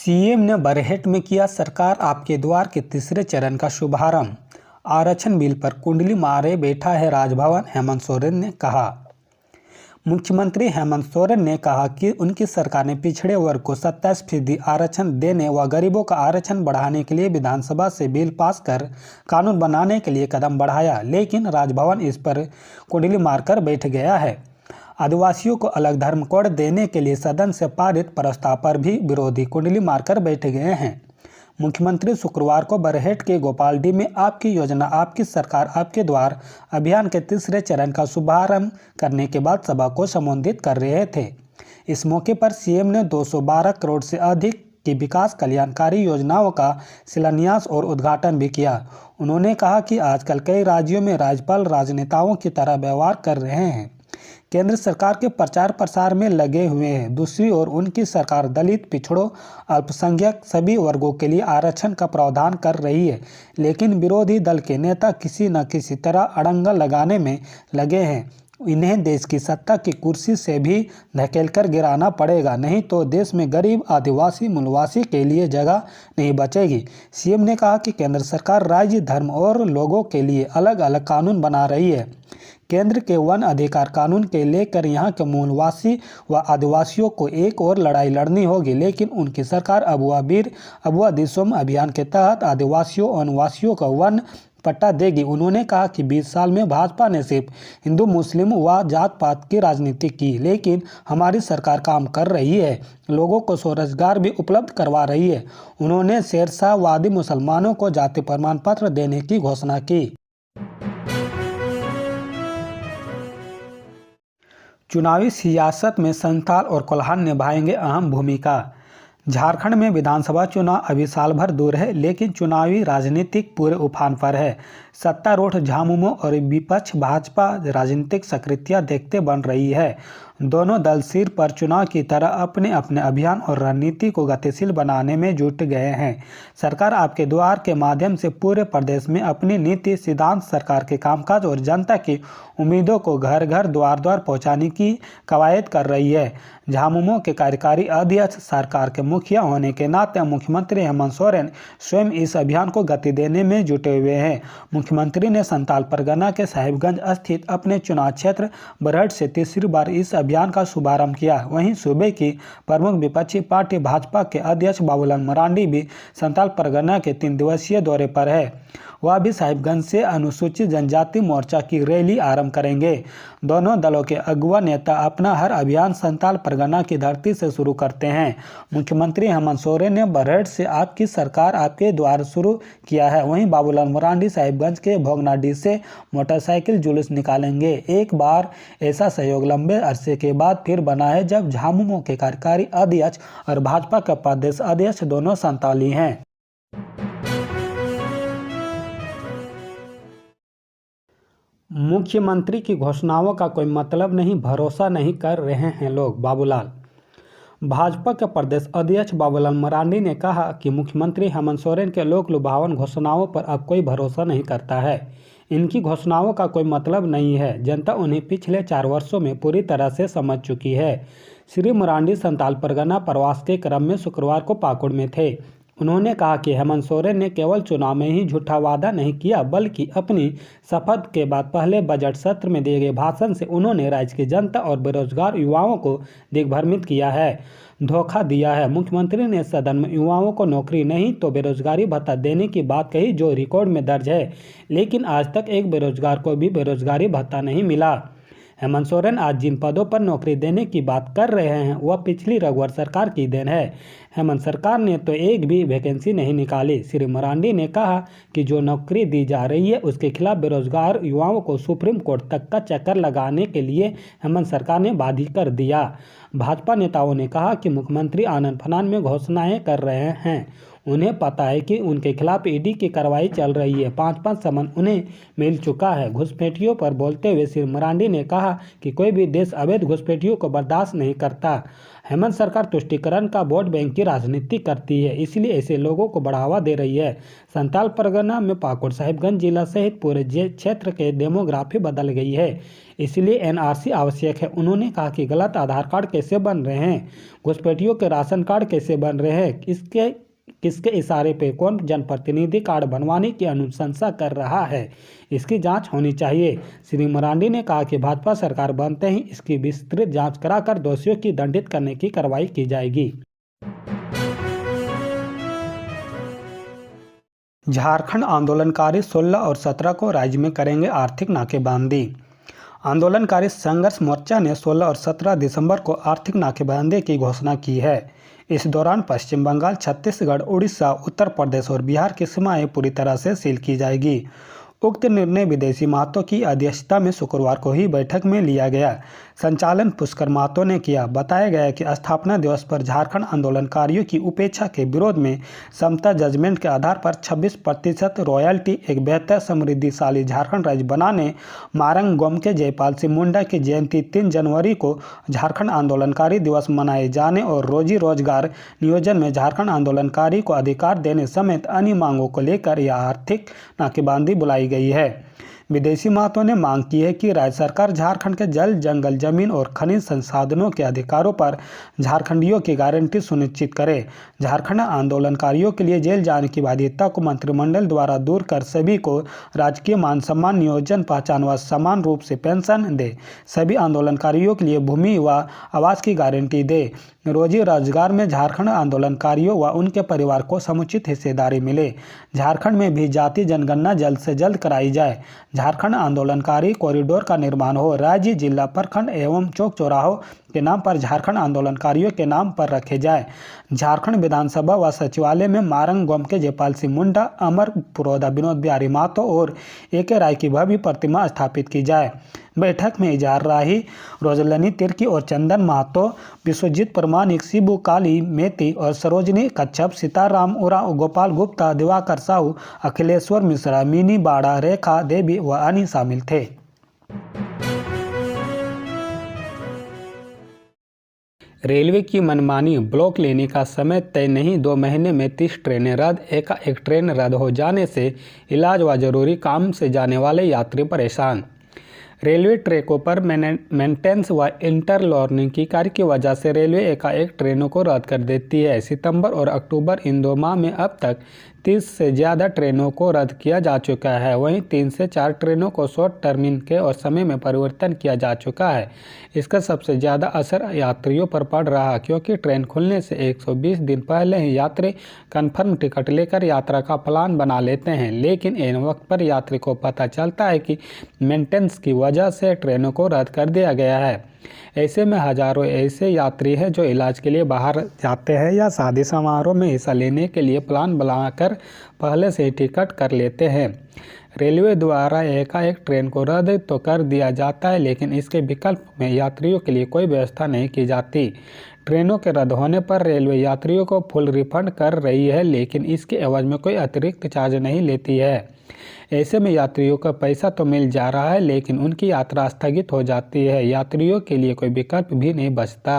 CM ने बरहेट में किया सरकार आपके द्वार के तीसरे चरण का शुभारंभ। आरक्षण बिल पर कुंडली मारे बैठा है राजभवन, हेमंत सोरेन ने कहा। मुख्यमंत्री हेमंत सोरेन ने कहा कि उनकी सरकार ने पिछड़े वर्ग को 27% आरक्षण देने व गरीबों का आरक्षण बढ़ाने के लिए विधानसभा से बिल पास कर कानून बनाने के लिए कदम बढ़ाया, लेकिन राजभवन इस पर कुंडली मारकर बैठ गया है। आदिवासियों को अलग धर्म कोड देने के लिए सदन से पारित प्रस्ताव पर भी विरोधी कुंडली मारकर बैठ गए हैं। मुख्यमंत्री शुक्रवार को बरहेट के गोपालडी में आपकी योजना आपकी सरकार आपके द्वार अभियान के तीसरे चरण का शुभारंभ करने के बाद सभा को संबोधित कर रहे थे। इस मौके पर सीएम ने 212 करोड़ से अधिक की विकास कल्याणकारी योजनाओं का शिलान्यास और उद्घाटन भी किया। उन्होंने कहा कि आजकल कई राज्यों में राज्यपाल राजनेताओं की तरह व्यवहार कर रहे हैं, केंद्र सरकार के प्रचार प्रसार में लगे हुए हैं। दूसरी ओर उनकी सरकार दलित, पिछड़ों, अल्पसंख्यक सभी वर्गों के लिए आरक्षण का प्रावधान कर रही है, लेकिन विरोधी दल के नेता किसी न किसी तरह अड़ंगा लगाने में लगे हैं। इन्हें देश की सत्ता की कुर्सी से भी धकेलकर गिराना पड़ेगा, नहीं तो देश में गरीब, आदिवासी, मूलवासी के लिए जगह नहीं बचेगी। सीएम ने कहा कि केंद्र सरकार राज्य, धर्म और लोगों के लिए अलग अलग कानून बना रही है। केंद्र के वन अधिकार कानून के लेकर यहाँ के मूलवासी व आदिवासियों को एक और लड़ाई लड़नी होगी, लेकिन उनकी सरकार अबुआ दिसोम अभियान के तहत आदिवासियों और वनवासियों को वन पट्टा देगी। उन्होंने कहा कि 20 साल में भाजपा ने सिर्फ हिंदू मुस्लिम व जात पात की राजनीति की, लेकिन हमारी सरकार काम कर रही है, लोगों को स्वरोजगार भी उपलब्ध करवा रही है। उन्होंने शेरशाहवादी मुसलमानों को जाति प्रमाण पत्र देने की घोषणा की। चुनावी सियासत में संथाल और कोल्हान निभाएंगे अहम भूमिका। झारखंड में विधानसभा चुनाव अभी साल भर दूर है, लेकिन चुनावी राजनीतिक पूरे उफान पर है। सत्तारूढ़ झामुमो और विपक्ष भाजपा राजनीतिक सक्रियता देखते बन रही है। दोनों दल सिर पर चुनाव की तरह अपने अपने अभियान और रणनीति को गतिशील बनाने में जुट गए हैं। सरकार आपके द्वार के माध्यम से पूरे प्रदेश में अपनी नीति, सिद्धांत, सरकार के कामकाज और जनता की उम्मीदों को घर घर, द्वार द्वार पहुंचाने की कवायद कर रही है। झामुमो के कार्यकारी अध्यक्ष, सरकार के मुखिया होने के नाते मुख्यमंत्री हेमंत सोरेन स्वयं इस अभियान को गति देने में जुटे हुए हैं। मुख्यमंत्री ने संथाल परगना के साहिबगंज स्थित अपने चुनाव क्षेत्र बरहेट से तीसरी बार इस अभियान का शुभारंभ किया। वहीं सूबे की प्रमुख विपक्षी पार्टी भाजपा के अध्यक्ष बाबूलाल मरांडी भी संथाल परगना के 3 दिवसीय दौरे पर है। वह भी साहिबगंज से अनुसूचित जनजाति मोर्चा की रैली आरंभ करेंगे। दोनों दलों के अगुआ नेता अपना हर अभियान संथाल परगना की धरती से शुरू करते हैं। मुख्यमंत्री हेमंत सोरेन ने बरहेट से आपकी सरकार आपके द्वार शुरू किया है। वहीं बाबूलाल मरांडी साहिबगंज के भोगनाडीह से मोटरसाइकिल जुलूस निकालेंगे। एक बार ऐसा सहयोग लंबे अरसे के बाद फिर बना है, जब झामुमो के कार्यकारी अध्यक्ष और भाजपा के प्रदेश अध्यक्ष दोनों संथाली हैं। मुख्यमंत्री की घोषणाओं का कोई मतलब नहीं, भरोसा नहीं कर रहे हैं लोग। बाबूलाल। भाजपा के प्रदेश अध्यक्ष बाबूलाल मरांडी ने कहा कि मुख्यमंत्री हेमंत सोरेन के लोक लुभावन घोषणाओं पर अब कोई भरोसा नहीं करता है। इनकी घोषणाओं का कोई मतलब नहीं है। जनता उन्हें पिछले 4 वर्षों में पूरी तरह से समझ चुकी है। श्री मरांडी संथाल परगना प्रवास के क्रम में शुक्रवार को पाकुड़ में थे। उन्होंने कहा कि हेमंत सोरेन ने केवल चुनाव में ही झूठा वादा नहीं किया, बल्कि अपनी शपथ के बाद पहले बजट सत्र में दिए गए भाषण से उन्होंने राज्य की जनता और बेरोजगार युवाओं को दिग्भ्रमित किया है, धोखा दिया है। मुख्यमंत्री ने सदन में युवाओं को नौकरी नहीं तो बेरोजगारी भत्ता देने की बात कही, जो रिकॉर्ड में दर्ज है, लेकिन आज तक एक बेरोजगार को भी बेरोजगारी भत्ता नहीं मिला। हेमंत सोरेन आज जिन पदों पर नौकरी देने की बात कर रहे हैं वह पिछली रघुवर सरकार की देन है। हेमंत सरकार ने तो एक भी वैकेंसी नहीं निकाली। श्री मरांडी ने कहा कि जो नौकरी दी जा रही है उसके खिलाफ बेरोजगार युवाओं को सुप्रीम कोर्ट तक का चक्कर लगाने के लिए हेमंत सरकार ने बाध्य कर दिया। भाजपा नेताओं ने कहा कि मुख्यमंत्री आनन फानन में घोषणाएं कर रहे हैं। उन्हें पता है कि उनके खिलाफ ईडी की कार्रवाई चल रही है। 5-5 समन उन्हें मिल चुका है। घुसपैठियों पर बोलते हुए श्री मरांडी ने कहा कि कोई भी देश अवैध घुसपैठियों को बर्दाश्त नहीं करता। हेमंत सरकार तुष्टीकरण का वोट बैंक की राजनीति करती है, इसलिए ऐसे लोगों को बढ़ावा दे रही है। संथाल परगना में पाकुड़ साहिबगंज जिला सहित पूरे क्षेत्र के डेमोग्राफी बदल गई है, इसलिए एनआरसी आवश्यक है। उन्होंने कहा कि गलत आधार कार्ड कैसे बन रहे हैं, घुसपैठियों के राशन कार्ड कैसे बन रहे हैं, किसके इशारे पे कौन जनप्रतिनिधि कार्ड बनवाने की अनुशंसा कर रहा है, इसकी जांच होनी चाहिए। श्री मरांडी ने कहा कि भाजपा सरकार बनते ही इसकी विस्तृत जांच कराकर दोषियों की दंडित करने की कार्रवाई की जाएगी। झारखंड आंदोलनकारी 16 और 17 को राज्य में करेंगे आर्थिक नाकेबंदी। आंदोलनकारी संघर्ष मोर्चा ने 16 और 17 दिसंबर को आर्थिक नाकेबंदी की घोषणा की है। इस दौरान पश्चिम बंगाल, छत्तीसगढ़, उड़ीसा, उत्तर प्रदेश और बिहार की सीमाएं पूरी तरह से सील की जाएगी। उक्त निर्णय विदेशी महतो की अध्यक्षता में शुक्रवार को ही बैठक में लिया गया। संचालन पुष्कर महतो ने किया। बताया गया कि स्थापना दिवस पर झारखंड आंदोलनकारियों की उपेक्षा के विरोध में समता जजमेंट के आधार पर 26% रॉयल्टी एक बेहतर समृद्धिशाली झारखंड राज्य बनाने मारंग गोम के जयपाल सिंह मुंडा की जयंती 3 जनवरी को झारखंड आंदोलनकारी दिवस मनाए जाने और रोजी रोजगार नियोजन में झारखंड आंदोलनकारी को अधिकार देने समेत अन्य मांगों को लेकर यह आर्थिक नाकेबंदी बुलाई गई है। विदेशी महतों ने मांग की है कि राज्य सरकार झारखंड के जल, जंगल, जमीन और खनिज संसाधनों के अधिकारों पर झारखंडियों की गारंटी सुनिश्चित करे। झारखंड आंदोलनकारियों के लिए जेल जाने की बाध्यता को मंत्रिमंडल द्वारा दूर कर सभी को राजकीय मान सम्मान, नियोजन, पहचान व समान रूप से पेंशन दे। सभी आंदोलनकारियों के लिए भूमि व आवास की गारंटी दे। रोजी रोजगार में झारखंड आंदोलनकारियों व उनके परिवार को समुचित हिस्सेदारी मिले। झारखंड में भी जाति जनगणना जल्द से जल्द कराई जाए। झारखंड आंदोलनकारी कॉरिडोर का निर्माण हो। राज्य, जिला, प्रखंड एवं चौक चौराहों के नाम पर झारखंड आंदोलनकारियों के नाम पर रखे जाए। झारखंड विधानसभा व सचिवालय में मारंग गोम के जयपाल सिंह मुंडा, अमर पुरोधा, विनोद बिहारी महतो और AK राय की भव्य प्रतिमा स्थापित की जाए। बैठक में इजार राही, रोजलनी तिर्की और चंदन महतो, विश्वजीत प्रमाणिक, शिबू काली मेती और सरोजनी कच्छप, सीताराम उरा, गोपाल गुप्ता, दिवाकर साहू, अखिलेश्वर मिश्रा, मिनी बाड़ा, रेखा देवी व अन्य शामिल थे। रेलवे की मनमानी, ब्लॉक लेने का समय तय नहीं, 2 महीने में 30 ट्रेनें रद्द। एक ट्रेन रद्द हो जाने से इलाज व जरूरी काम से जाने वाले यात्री परेशान। रेलवे ट्रैकों पर मेंटेनेंस व इंटरलॉकिंग की कार्य की वजह से रेलवे एकाएक ट्रेनों को रद्द कर देती है। सितंबर और अक्टूबर इन 2 माह में अब तक 30 से ज़्यादा ट्रेनों को रद्द किया जा चुका है। वहीं 3 से 4 ट्रेनों को शॉर्ट टर्मिन के और समय में परिवर्तन किया जा चुका है। इसका सबसे ज़्यादा असर यात्रियों पर पड़ रहा, क्योंकि ट्रेन खुलने से 120 दिन पहले ही यात्री कन्फर्म टिकट लेकर यात्रा का प्लान बना लेते हैं, लेकिन इन वक्त पर यात्री को पता चलता है कि मेंटेनेंस की वजह से ट्रेनों को रद्द कर दिया गया है। ऐसे में हजारों ऐसे यात्री हैं जो इलाज के लिए बाहर जाते हैं या शादी समारोह में हिस्सा लेने के लिए प्लान बनाकर पहले से ही टिकट कर लेते हैं। रेलवे द्वारा एकाएक ट्रेन को रद्द तो कर दिया जाता है, लेकिन इसके विकल्प में यात्रियों के लिए कोई व्यवस्था नहीं की जाती। ट्रेनों के रद्द होने पर रेलवे यात्रियों को फुल रिफंड कर रही है, लेकिन इसके एवज में कोई अतिरिक्त चार्ज नहीं लेती है। ऐसे में यात्रियों का पैसा तो मिल जा रहा है, लेकिन उनकी यात्रा स्थगित हो जाती है। यात्रियों के लिए कोई विकल्प भी नहीं बचता।